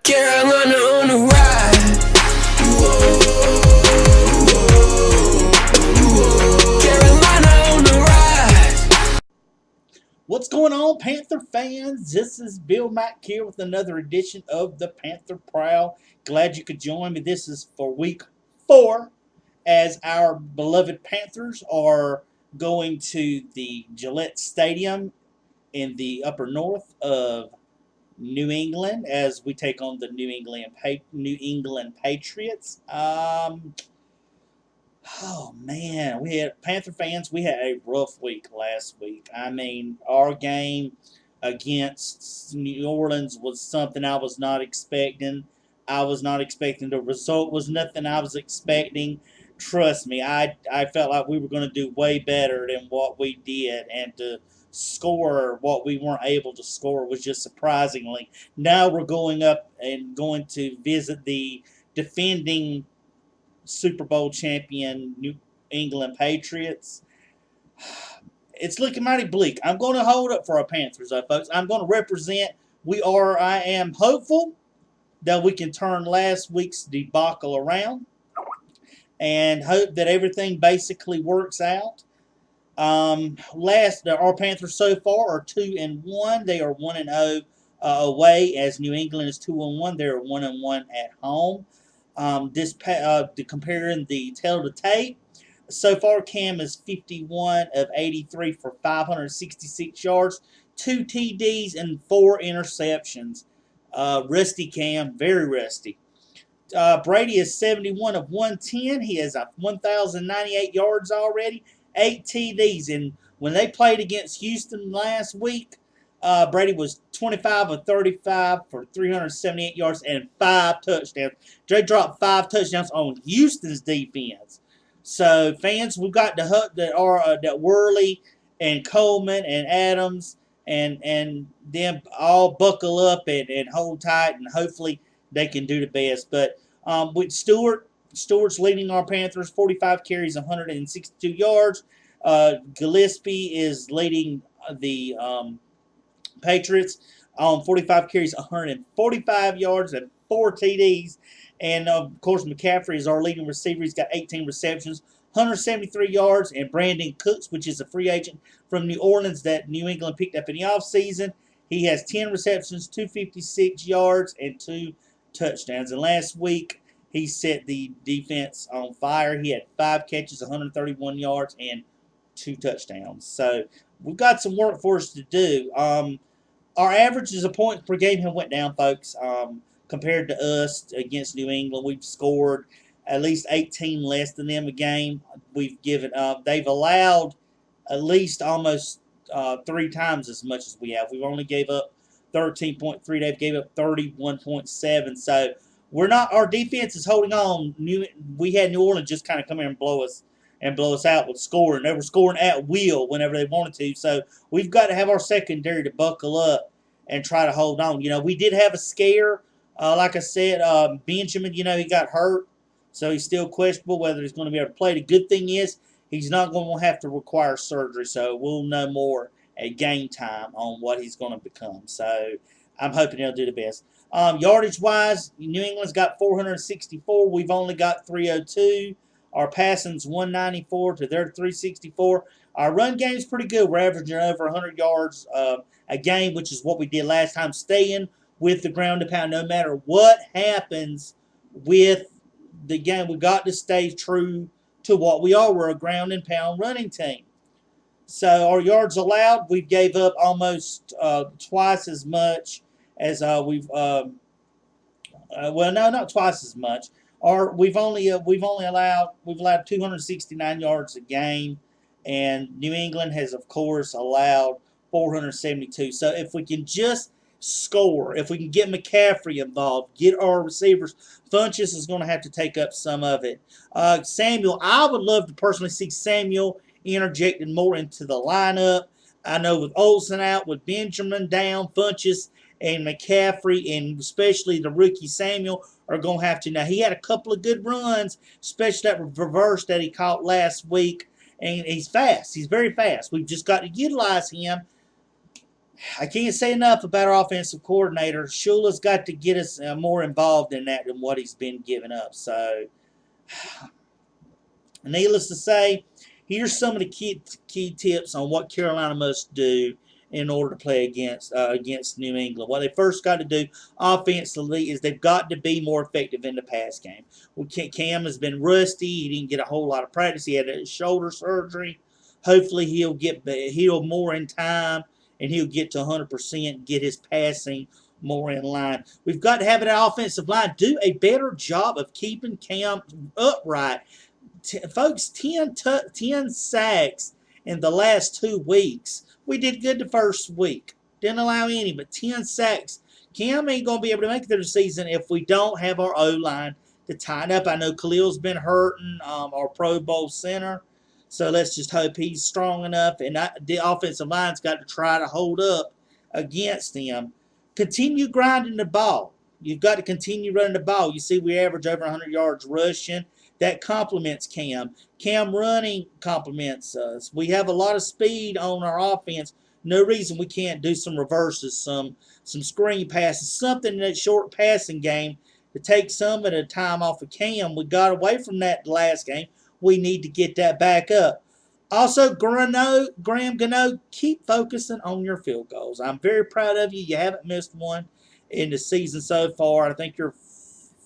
Carolina on the ride. Carolina on the ride. What's going on, Panther fans? This is Bill Mack here with another edition of the Panther Prowl. Glad you could join me. This is for week 4 as our beloved Panthers are going to the Gillette Stadium in the upper north of New England as we take on the New England Patriots. Oh man, we had Panther fans. We had a rough week last week. I mean, our game against New Orleans was something I was not expecting. I was not expecting. The result was nothing I was expecting. Trust me, I felt like we were going to do way better than what we did, and to score what we weren't able to score was just surprisingly. Now we're going up and going to visit the defending Super Bowl champion New England Patriots. It's looking mighty bleak. I'm going to hold up for our Panthers, though, folks. I'm going to represent. I am hopeful that we can turn last week's debacle around and hope that everything basically works out. Our Panthers so far are 2-1. They are 1-0 away, as New England is 2-1. They are 1-1 at home. Comparing the tail to tape, so far Cam is 51 of 83 for 566 yards, 2 TDs, and 4 interceptions. Rusty Cam, very rusty. Brady is 71 of 110. He has 1,098 yards already, 8 TDs. And when they played against Houston last week, Brady was 25 of 35 for 378 yards and 5 touchdowns. They dropped 5 touchdowns on Houston's defense. So, fans, we've got the hope that Worley and Coleman and Adams and them all buckle up and hold tight, and hopefully they can do the best. But with Stewart's leading our Panthers, 45 carries, 162 yards. Gillespie is leading the Patriots on 45 carries, 145 yards, and 4 TDs. And, of course, McCaffrey is our leading receiver. He's got 18 receptions, 173 yards. And Brandon Cooks, which is a free agent from New Orleans that New England picked up in the offseason, he has 10 receptions, 256 yards, and 2 touchdowns. And last week, he set the defense on fire. He had 5 catches, 131 yards, and 2 touchdowns. So we've got some work for us to do. Our averages of points per game have went down, folks. Compared to us against New England, we've scored at least 18 less than them a game. We've given up. They've allowed at least almost 3 times as much as we have. We've only gave up 13.3. They've gave up 31.7. So we're not. Our defense is holding on. We had New Orleans just kind of come in and blow us out with scoring. They were scoring at will whenever they wanted to. So we've got to have our secondary to buckle up and try to hold on. You know, we did have a scare. Like I said, Benjamin, he got hurt. So he's still questionable whether he's going to be able to play. The good thing is he's not going to have to require surgery. So we'll know more at game time on what he's going to become. So I'm hoping he'll do the best. Yardage-wise, New England's got 464. We've only got 302. Our passing's 194 to their 364. Our run game's pretty good. We're averaging over 100 yards a game, which is what we did last time, staying with the ground and pound. No matter what happens with the game, we got to stay true to what we are. We're a ground and pound running team. So our yards allowed, we gave up almost twice as much as we've. Well, no, not twice as much. We've allowed 269 yards a game, and New England has, of course, allowed 472. So if we can just score, if we can get McCaffrey involved, get our receivers, Funchess is going to have to take up some of it. Samuel, I would love to personally see Samuel interjected more into the lineup. I know with Olsen out, with Benjamin down, Funchess and McCaffrey, and especially the rookie Samuel, are going to have to. Now, he had a couple of good runs, especially that reverse that he caught last week, and he's fast. He's very fast. We've just got to utilize him I can't say enough about our offensive coordinator. Shula's got to get us more involved in that than what he's been giving up. So, needless to say, here's some of the key tips on what Carolina must do in order to play against New England. What they first got to do offensively is they've got to be more effective in the pass game. Cam has been rusty. He didn't get a whole lot of practice. He had a shoulder surgery. Hopefully he'll get healed more in time and he'll get to 100%, get his passing more in line. We've got to have an offensive line do a better job of keeping Cam upright. Folks, 10 sacks in the last 2 weeks. We did good the first week. Didn't allow any, but 10 sacks. Cam ain't going to be able to make it through the season if we don't have our O-line to tighten up. I know Khalil's been hurting, our Pro Bowl center. So let's just hope he's strong enough. And the offensive line's got to try to hold up against him. Continue grinding the ball. You've got to continue running the ball. You see, we average over 100 yards rushing. That complements Cam. Cam running complements us. We have a lot of speed on our offense. No reason we can't do some reverses, some screen passes, something in that short passing game to take some of the time off of Cam. We got away from that the last game. We need to get that back up. Also, Graham Gano, keep focusing on your field goals. I'm very proud of you. You haven't missed one in the season so far. I think you're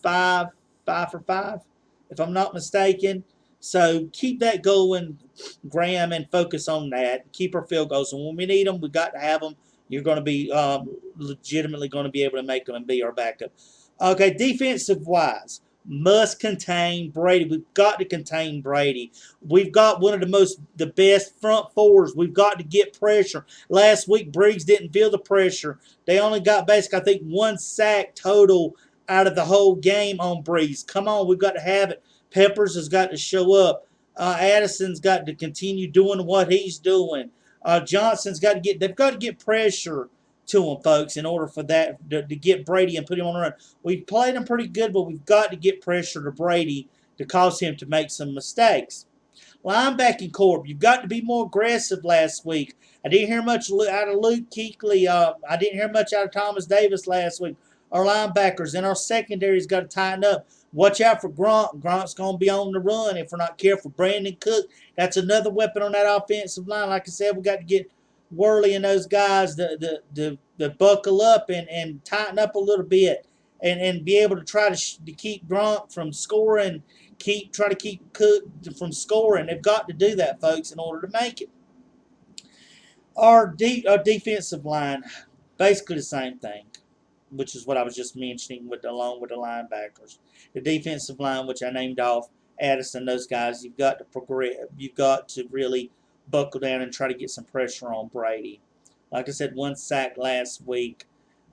5 for 5, if I'm not mistaken. So keep that going, Graham, and focus on that. Keep our field goals. And when we need them, we got to have them. You're going to be legitimately going to be able to make them and be our backup. Okay, defensive-wise, must contain Brady. We've got to contain Brady. We've got one of the best front fours. We've got to get pressure. Last week, Briggs didn't feel the pressure. They only got basically, I think, 1 sack total out of the whole game on Briggs. Come on, we've got to have it. Peppers has got to show up. Addison's got to continue doing what he's doing. Johnson's got to they've got to get pressure to him, folks, in order for that to get Brady and put him on the run. We've played him pretty good, but we've got to get pressure to Brady to cause him to make some mistakes. Linebacking corps, you've got to be more aggressive last week. I didn't hear much out of Luke Kuechly. I didn't hear much out of Thomas Davis last week. Our linebackers and our secondary's got to tighten up. Watch out for Grunt. Grunt's going to be on the run if we're not careful. Brandon Cook, that's another weapon on that offensive line. Like I said, we got to get Worley and those guys to buckle up and tighten up a little bit and be able to try to keep Grunt from scoring, try to keep Cook from scoring. They've got to do that, folks, in order to make it. Our defensive line, basically the same thing, which is what I was just mentioning along with the linebackers. The defensive line, which I named off, Addison, those guys, you've got to progress. You've got to really buckle down and try to get some pressure on Brady. Like I said, 1 sack last week.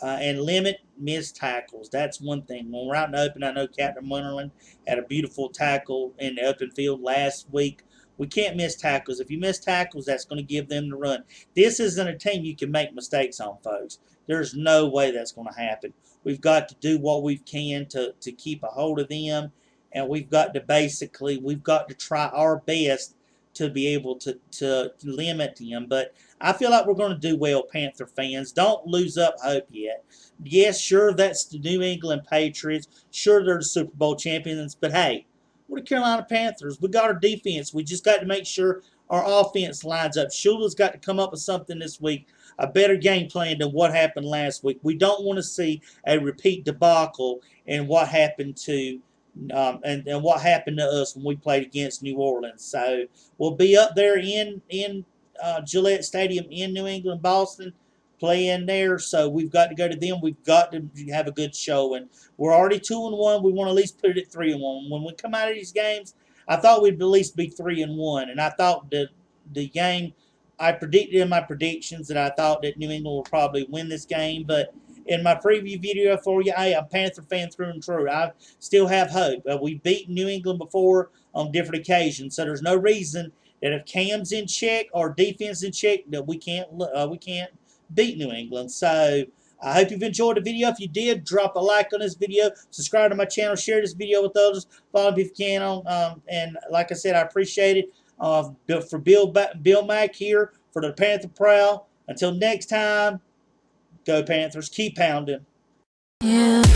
And limit missed tackles. That's one thing. When we're out in the open, I know Captain Munnerlyn had a beautiful tackle in the open field last week. We can't miss tackles. If you miss tackles, that's going to give them the run. This isn't a team you can make mistakes on, folks. There's no way that's going to happen. We've got to do what we can to keep a hold of them, and we've got to try our best to be able to limit them. But I feel like we're going to do well, Panther fans. Don't lose up hope yet. Yes, sure, that's the New England Patriots. Sure, they're the Super Bowl champions. But, hey, we're the Carolina Panthers. We got our defense. We just got to make sure our offense lines up. Shula's got to come up with something this week, a better game plan than what happened last week. We don't want to see a repeat debacle in what happened to and what happened to us when we played against New Orleans. So we'll be up there in Gillette Stadium in New England, Boston, playing there. So we've got to go to them. We've got to have a good showing. We're already 2-1. We want to at least put it at 3-1. When we come out of these games, I thought we'd at least be 3-1, and I thought the game, I predicted in my predictions that I thought that New England will probably win this game, but in my preview video for you, hey, I'm a Panther fan through and through. I still have hope. We've beaten New England before on different occasions, so there's no reason that if Cam's in check or defense in check that we can't beat New England. So I hope you've enjoyed the video. If you did, drop a like on this video, subscribe to my channel, share this video with others, follow me if you can on. And like I said, I appreciate it. For Bill Mack here for the Panther Prowl. Until next time, go Panthers. Keep pounding. Yeah.